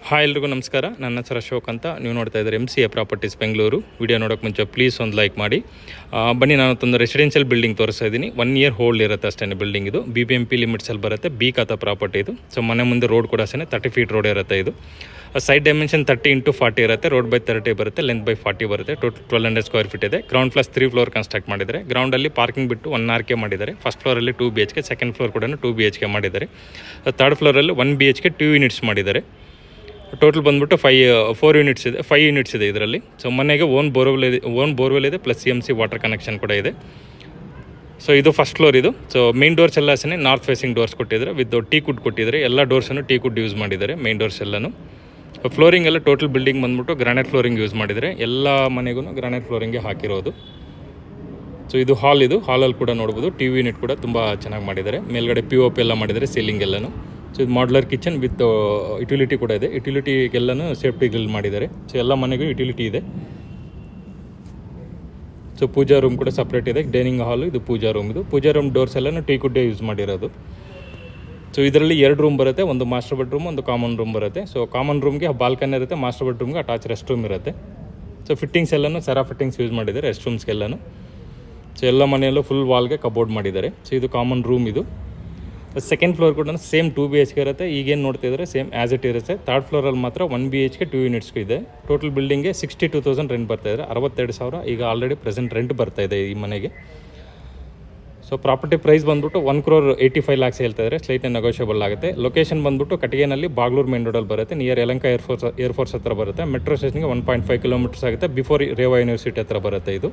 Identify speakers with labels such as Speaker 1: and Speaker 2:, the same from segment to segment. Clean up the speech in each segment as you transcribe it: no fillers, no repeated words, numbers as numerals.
Speaker 1: Hi ಎಲ್ರಿಗೂ ನಮಸ್ಕಾರ. ನನ್ನ ಹೆಸರು ಅಶೋಕ್ ಅಂತ. ನೀವು ನೋಡ್ತಾ ಇದ್ದಾರೆ MCA ಪ್ರಾಪರ್ಟೀಸ್ ಬೆಂಗಳೂರು. ವಿಡಿಯೋ ನೋಡೋಕ್ಕೆ ಮುಂಚೆ ಪ್ಲೀಸ್ ಒಂದು ಲೈಕ್ ಮಾಡಿ. ಬನ್ನಿ, ನಾನು ಒಂದು ರೆಸಿಡೆನ್ಷಿಯಲ್ ಬಿಲ್ಡಿಂಗ್ ತೋರಿಸ್ತಾ ಇದ್ದೀನಿ. 1 ಇಯರ್ ಹೋಲ್ಡ್ ಇರುತ್ತೆ ಅಷ್ಟೇ ಬಿಲ್ಡಿಂಗ್. ಇದು BBMP ಲಿಮಿಟ್ಸಲ್ಲಿ ಬರುತ್ತೆ. ಬಿ ಖಾತಾ ಪ್ರಾಪರ್ಟಿ ಇದು. ಸೊ ಮನೆ ಮುಂದೆ ರೋಡ್ ಕೂಡ ಅಷ್ಟೇ 30 ಫೀಟ್ ರೋಡ್ ಇರುತ್ತೆ. ಇದು ಸೈಡ್ ಡೈಮೆನ್ಷನ್ 30x40 ಇರುತ್ತೆ. ರೋಡ್ ಬೈ 30 ಬರುತ್ತೆ, ಲೆಂತ್ ಬೈ 40 ಬರುತ್ತೆ. ಟೋಟಲ್ 1200 ಸ್ಕ್ವೇರ್ ಫೀಟ್ ಇದೆ. ಗ್ರೌಂಡ್ ಪ್ಲಸ್ 3 ಫ್ಲೋರ್ ಕನ್ಸ್ಟ್ರಕ್ಟ್ ಮಾಡಿದ್ದಾರೆ. ಗ್ರೌಂಡಲ್ಲಿ ಪಾರ್ಕಿಂಗ್ ಬಿಟ್ಟು 1 RK ಮಾಡಿದ್ದಾರೆ. ಫಸ್ಟ್ ಫ್ಲೋರಲ್ಲಿ 2 BHK, ಸೆಕೆಂಡ್ ಫ್ಲೋರ್ ಕೂಡ 2 BHK ಮಾಡಿದ್ದಾರೆ. ಥರ್ಡ್ ಫ್ಲೋರಲ್ಲಿ 1 BHK 2 ಯೂನಿಟ್ಸ್ ಮಾಡಿದ್ದಾರೆ. ಟೋಟಲ್ ಬಂದ್ಬಿಟ್ಟು 4 ಯೂನಿಟ್ಸ್ ಇದೆ, 5 ಯೂನಿಟ್ಸ್ ಇದೆ ಇದರಲ್ಲಿ. ಸೊ ಮನೆಗೆ ಓನ್ ಬೋರ್ವೆಲ್ ಇದೆ ಪ್ಲಸ್ CMC ವಾಟರ್ ಕನೆಕ್ಷನ್ ಕೂಡ ಇದೆ. ಸೊ ಇದು ಫಸ್ಟ್ ಫ್ಲೋರ್ ಇದು. ಸೊ ಮೇನ್ ಡೋರ್ಸ್ ಎಲ್ಲ ಅಷ್ಟೇ ನಾರ್ತ್ ಫೇಸಿಂಗ್ ಡೋರ್ಸ್ ಕೊಟ್ಟಿದ್ದಾರೆ, ವಿತ್ ಟೀ ಕುಡ್ ಕೊಟ್ಟಿದ್ದಾರೆ. ಎಲ್ಲ ಡೋರ್ಸನ್ನು ಟೀ ಕುಡ್ ಯೂಸ್ ಮಾಡಿದ್ದಾರೆ, ಮೇನ್ ಡೋರ್ಸ್ ಎಲ್ಲನೂ. ಫ್ಲೋರಿಂಗ್ ಎಲ್ಲ ಟೋಟಲ್ ಬಿಲ್ಡಿಂಗ್ ಬಂದ್ಬಿಟ್ಟು ಗ್ರಾನೈಟ್ ಫ್ಲೋರಿಂಗ್ ಯೂಸ್ ಮಾಡಿದ್ದಾರೆ. ಎಲ್ಲ ಮನೆಗೂ ಗ್ರಾನೈಟ್ ಫ್ಲೋರಿಂಗ್ಗೆ ಹಾಕಿರೋದು. ಸೊ ಇದು ಹಾಲ್, ಇದು ಹಾಲಲ್ಲಿ ಕೂಡ ನೋಡ್ಬೋದು. TV ಯೂನಿಟ್ ಕೂಡ ತುಂಬ ಚೆನ್ನಾಗಿ ಮಾಡಿದ್ದಾರೆ. ಮೇಲ್ಗಡೆ POP ಎಲ್ಲ ಮಾಡಿದ್ದಾರೆ, ಸೀಲಿಂಗ್ ಎಲ್ಲನೂ. ಸೊ ಇದು ಮಾಡ್ಯುಲರ್ ಕಿಚನ್ ವಿತ್ ಯುಟಿಲಿಟಿ ಕೂಡ ಇದೆ. ಯುಟಿಲಿಟಿಗೆಲ್ಲನೂ ಸೇಫ್ಟಿ ಗ್ರಿಲ್ ಮಾಡಿದ್ದಾರೆ. ಸೊ ಎಲ್ಲ ಮನೆಗೂ ಯುಟಿಲಿಟಿ ಇದೆ. ಸೊ ಪೂಜಾ ರೂಮ್ ಕೂಡ ಸಪ್ರೇಟ್ ಇದೆ. ಡೈನಿಂಗ್ ಹಾಲು, ಇದು ಪೂಜಾ ರೂಮ್. ಇದು ಪೂಜಾ ರೂಮ್ ಡೋರ್ಸ್ ಎಲ್ಲನೂ ಟೀ ಕುಡ್ಡೇ ಯೂಸ್ ಮಾಡಿರೋದು. ಸೊ ಇದರಲ್ಲಿ 2 ರೂಮ್ ಬರುತ್ತೆ, ಒಂದು ಮಾಸ್ಟರ್ ಬೆಡ್ರೂಮ್, ಒಂದು ಕಾಮನ್ ರೂಮ್ ಬರುತ್ತೆ. ಸೊ ಕಾಮನ್ ರೂಮ್ಗೆ ಬಾಲ್ಕನಿ ಇರುತ್ತೆ, ಮಾಸ್ಟರ್ ಬೆಡ್ರೂಮ್ಗೆ ಅಟ್ಯಾಚ್ ರೆಸ್ಟ್ ರೂಮ್ ಇರುತ್ತೆ. ಸೊ ಫಿಟ್ಟಿಂಗ್ಸ್ ಎಲ್ಲನೂ ಸೆರಾ ಫಿಟ್ಟಿಂಗ್ಸ್ ಯೂಸ್ ಮಾಡಿದ್ದಾರೆ ರೆಸ್ಟ್ ರೂಮ್ಸ್ಗೆಲ್ಲನೂ. ಸೊ ಎಲ್ಲ ಮನೆಯಲ್ಲೂ ಫುಲ್ ವಾಲ್ಗೆ ಕಬೋರ್ಡ್ ಮಾಡಿದ್ದಾರೆ. ಸೊ ಇದು ಕಾಮನ್ ರೂಮ್. ಇದು ಸೆಕೆಂಡ್ ಫ್ಲೋರ್ ಕೂಡ ಸೇಮ್ 2 BHK ಇರುತ್ತೆ. ಈಗೇನು ನೋಡ್ತಿದ್ದಾರೆ ಸೇಮ್ ಆ್ಯಸ್ ಇಟ್ ಇರುತ್ತೆ. ಥರ್ಡ್ ಫ್ಲೋರಲ್ಲಿ ಮಾತ್ರ 1 BHK 2 ಯೂನಿಟ್ಸ್ಗೂ ಇದೆ. ಟೋಟಲ್ ಬಿಲ್ಡಿಂಗ್ಗೆ 62,000 ರೆಂಟ್ ಬರ್ತಾಯಿದೆ. 62,000 ಈಗ ಆಲ್ರೆಡಿ ಪ್ರೆಸೆಂಟ್ ರೆಂಟ್ ಬರ್ತಾಯಿದೆ ಈ ಮನೆಗೆ. ಸೊ ಪ್ರಾಪರ್ಟಿ ಪ್ರೈಸ್ ಬಂದ್ಬಿಟ್ಟು 1,85 lakhs ಹೇಳ್ತಾಯಿದ್ದಾರೆ. ಸ್ಲೈಟ್ಲಿ ನೆಗೋಷಿಯಬಲ್ ಆಗುತ್ತೆ. ಲೊಕೇಶನ್ ಬಂದ್ಬಿಟ್ಟು ಕಟಿಗೆನಲ್ಲಿ ಬಾಗ್ಲೂರು ಮೇನ್ ರೋಡಲ್ಲಿ ಬರುತ್ತೆ. ನಿಯರ್ ಯಲಹಂಕ ಏರ್ಫೋರ್ಸ್ ಹತ್ರ ಬರುತ್ತೆ. ಮೆಟ್ರೋ ಸ್ಟೇಷನ್ಗೆ 1.5 ಕಿಲೋಮೀಟರ್ಸ್ ಆಗುತ್ತೆ. ಬಿಫೋರ್ ರೇವಾ ಯೂನಿವರ್ಸಿಟಿ ಹತ್ರ ಬರುತ್ತೆ ಇದು.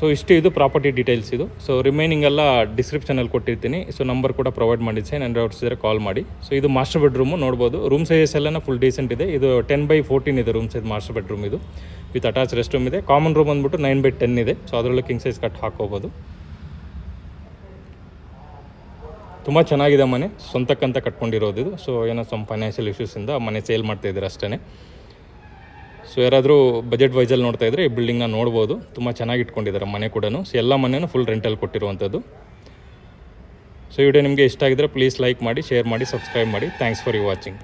Speaker 1: ಸೊ ಇಷ್ಟು ಇದು ಪ್ರಾಪರ್ಟಿ ಡೀಟೇಲ್ಸ್ ಇದು. ಸೊ ರಿಮೈನಿಂಗ್ ಎಲ್ಲ ಡಿಸ್ಕ್ರಿಪ್ಷನಲ್ಲಿ ಕೊಟ್ಟಿರ್ತೀನಿ. ಸೊ ನಂಬರ್ ಕೂಡ ಪ್ರೊವೈಡ್ ಮಾಡಿದ್ದೆ, ನನ್ನ ಡೌಟ್ಸ್ ಇದ್ದರೆ ಕಾಲ್ ಮಾಡಿ. ಸೊ ಇದು ಮಾಸ್ಟರ್ ಬೆಡ್ರೂಮು ನೋಡ್ಬೋದು. ರೂಮ್ ಸೈಜಸ್ ಎಲ್ಲ ಫುಲ್ ಡೀಸೆಂಟ್ ಇದೆ. ಇದು 10x14 ಇದೆ ರೂಮ್ ಸೈಜ್ ಮಾಸ್ಟರ್ ಬೆಡ್ರೂಮ್ ಇದು, ವಿತ್ ಅಟ್ಯಾಚ್ ರೆಸ್ಟ್ ರೂಮ್ ಇದೆ. ಕಾಮನ್ ರೂಮ್ ಬಂದ್ಬಿಟ್ಟು 9x10 ಇದೆ. ಸೊ ಅದರಲ್ಲೂ ಕಿಂಗ್ ಸೈಜ್ ಕಟ್ ಹಾಕೋಬೋದು. ತುಂಬ ಚೆನ್ನಾಗಿದೆ ಮನೆ, ಸ್ವಂತಕ್ಕಂತ ಕಟ್ಕೊಂಡಿರೋದು ಇದು. ಸೊ ಏನೋ ಸ್ವಲ್ಪ ಫೈನಾನ್ಷಿಯಲ್ ಇಶ್ಯೂಸಿಂದ ಮನೆ ಸೇಲ್ ಮಾಡ್ತಾಯಿದ್ದಾರೆ ಅಷ್ಟೇ. ಸೊ ಯಾರಾದರೂ ಬಜೆಟ್ ವೈಸಲ್ಲಿ ನೋಡ್ತಾ ಇದ್ದರೆ ಈ ಬಿಲ್ಡಿಂಗ್ನ ನೋಡ್ಬೋದು. ತುಂಬ ಚೆನ್ನಾಗಿ ಇಟ್ಕೊಂಡಿದ್ದಾರೆ ಮನೆ ಕೂಡ. ಸೊ ಎಲ್ಲ ಮನೆಯೂ ಫುಲ್ ರೆಂಟಲ್ಲಿ ಕೊಟ್ಟಿರುವಂಥದ್ದು. ಸೊ ವಿಡಿಯೋ ನಿಮಗೆ ಇಷ್ಟ ಆಗಿದ್ದರೆ ಪ್ಲೀಸ್ ಲೈಕ್ ಮಾಡಿ, ಶೇರ್ ಮಾಡಿ, ಸಬ್ಸ್ಕ್ರೈಬ್ ಮಾಡಿ. Thanks for watching.